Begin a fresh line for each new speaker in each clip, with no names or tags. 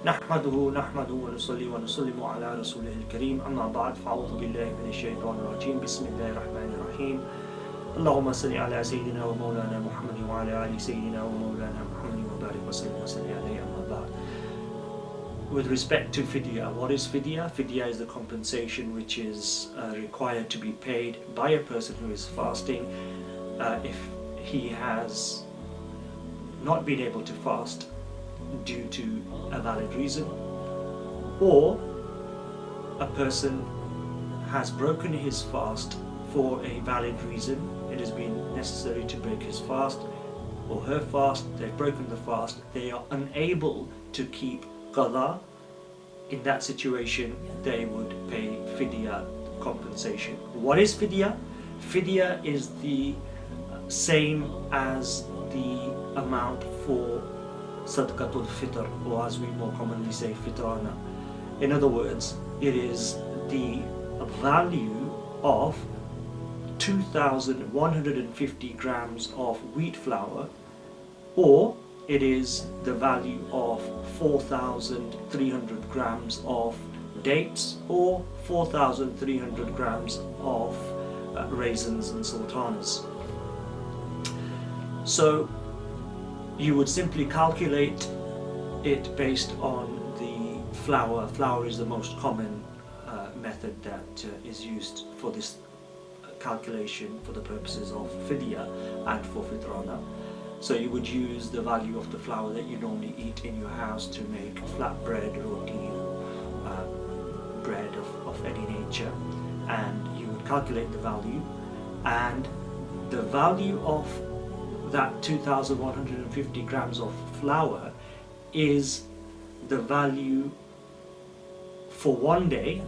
نحمده ونصلي ونسلم على رسوله الكريم أما بعد فأعوذ بالله من الشيطان الرجيم بسم الله الرحمن الرحيم اللهم صل على سيدنا ومولانا محمد وعلى آل سيدنا ومولانا محمد وبارك وسلم عليه أما بعد. With respect to Fidyah, what is Fidyah? Fidyah is the compensation which is required to be paid by a person who is fasting if he has not been able to fast due to a valid reason, or a person has broken his fast for a valid reason. It has been necessary to break his fast or her fast, they've broken the fast, they are unable to keep qada. In that situation they would pay Fidyah compensation. What is Fidyah? Fidyah is the same as the amount for Sadaqatul Fitr, or as we more commonly say, Fitrana. In other words, it is the value of 2,150 grams of wheat flour, or it is the value of 4,300 grams of dates, or 4,300 grams of raisins and sultanas. So you would simply calculate it based on the flour. Flour is the most common method that is used for this calculation for the purposes of Fidyah and for Fitrana. So you would use the value of the flour that you normally eat in your house to make flatbread, roti, bread of any nature, and you would calculate the value, and the value of that 2,150 grams of flour is the value for one day,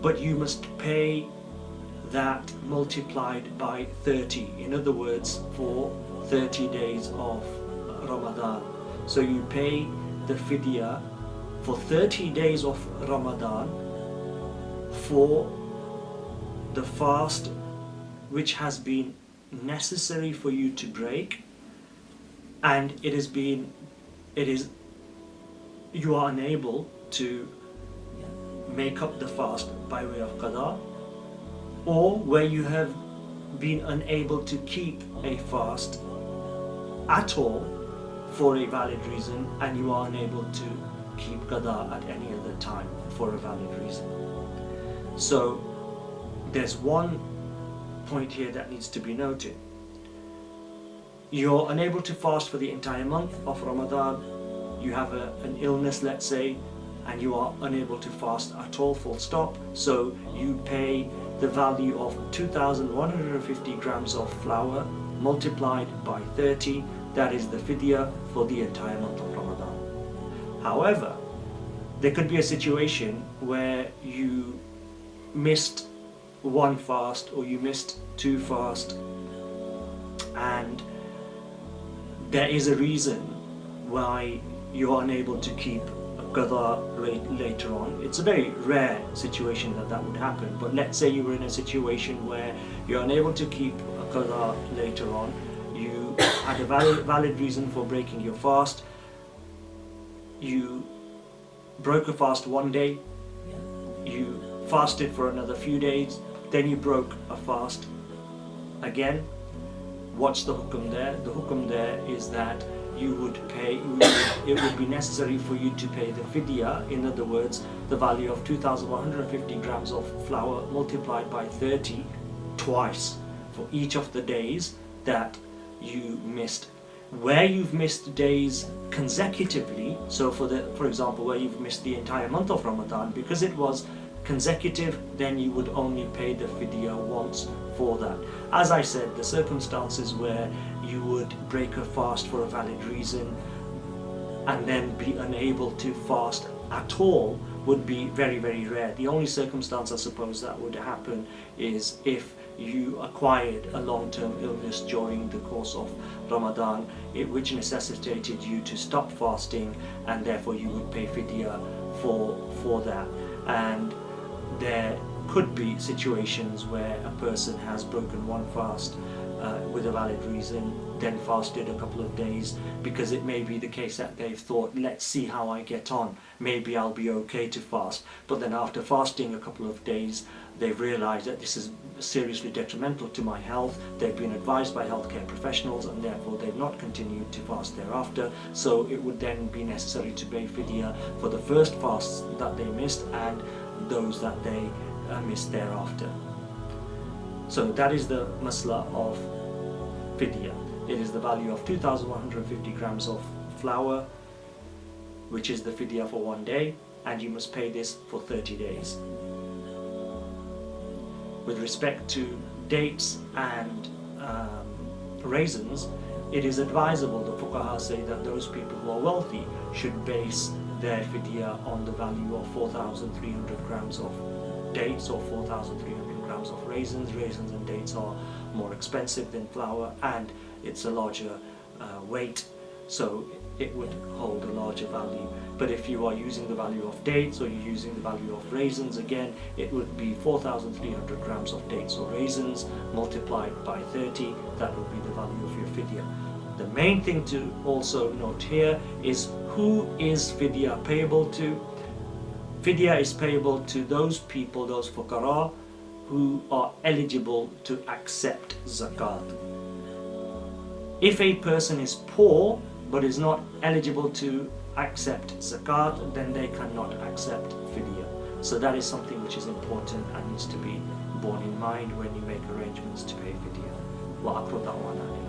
but you must pay that multiplied by 30. In other words, for 30 days of Ramadan. So you pay the Fidyah for 30 days of Ramadan for the fast which has been necessary for you to break, and you are unable to make up the fast by way of qada, or where you have been unable to keep a fast at all for a valid reason, and you are unable to keep qada at any other time for a valid reason. So there's one point here that needs to be noted. You're unable to fast for the entire month of Ramadan, you have an illness, let's say, and you are unable to fast at all, full stop. So you pay the value of 2,150 grams of flour multiplied by 30. That is the Fidyah for the entire month of Ramadan. However, there could be a situation where you missed one fast or you missed two fasts, and there is a reason why you're unable to keep qada later on. It's a very rare situation that would happen, but let's say you were in a situation where you're unable to keep qada later on. You had a valid reason for breaking your fast. You broke a fast one day, you fasted for another few days, then you broke a fast again. What's the hukum there? The hukum there is that you would pay, it would be necessary for you to pay the Fidyah, in other words, the value of 2,150 grams of flour multiplied by 30 twice for each of the days that you missed. Where you've missed days consecutively, so for example, where you've missed the entire month of Ramadan, because it was consecutive, then you would only pay the Fidyah once for that. As I said, the circumstances where you would break a fast for a valid reason and then be unable to fast at all would be very, very rare. The only circumstance I suppose that would happen is if you acquired a long-term illness during the course of Ramadan, which necessitated you to stop fasting, and therefore you would pay Fidyah for that. And there could be situations where a person has broken one fast with a valid reason, then fasted a couple of days, because it may be the case that they've thought, let's see how I get on, maybe I'll be okay to fast, but then after fasting a couple of days they've realized that this is seriously detrimental to my health. They've been advised by healthcare professionals and therefore they've not continued to fast thereafter, so it would then be necessary to pay fidyah for the first fasts that they missed and those that they missed thereafter. So that is the masla of fidyah. It is the value of 2,150 grams of flour, which is the fidyah for 1 day, and you must pay this for 30 days. With respect to dates and raisins, it is advisable, the fuqaha say, that those people who are wealthy should base their fidyah on the value of 4,300 grams of dates or 4,300 grams of raisins. Raisins and dates are more expensive than flour and it's a larger weight, so it would hold a larger value. But if you are using the value of dates or you're using the value of raisins, again it would be 4,300 grams of dates or raisins multiplied by 30. That would be the value of your fidyah. The main thing to also note here is who is fidyah payable to. Fidyah is payable to those people, those fuqara, who are eligible to accept zakat. If a person is poor but is not eligible to accept zakat, then they cannot accept fidyah. So that is something which is important and needs to be borne in mind when you make arrangements to pay fidyah. Wa akhiru da'wana.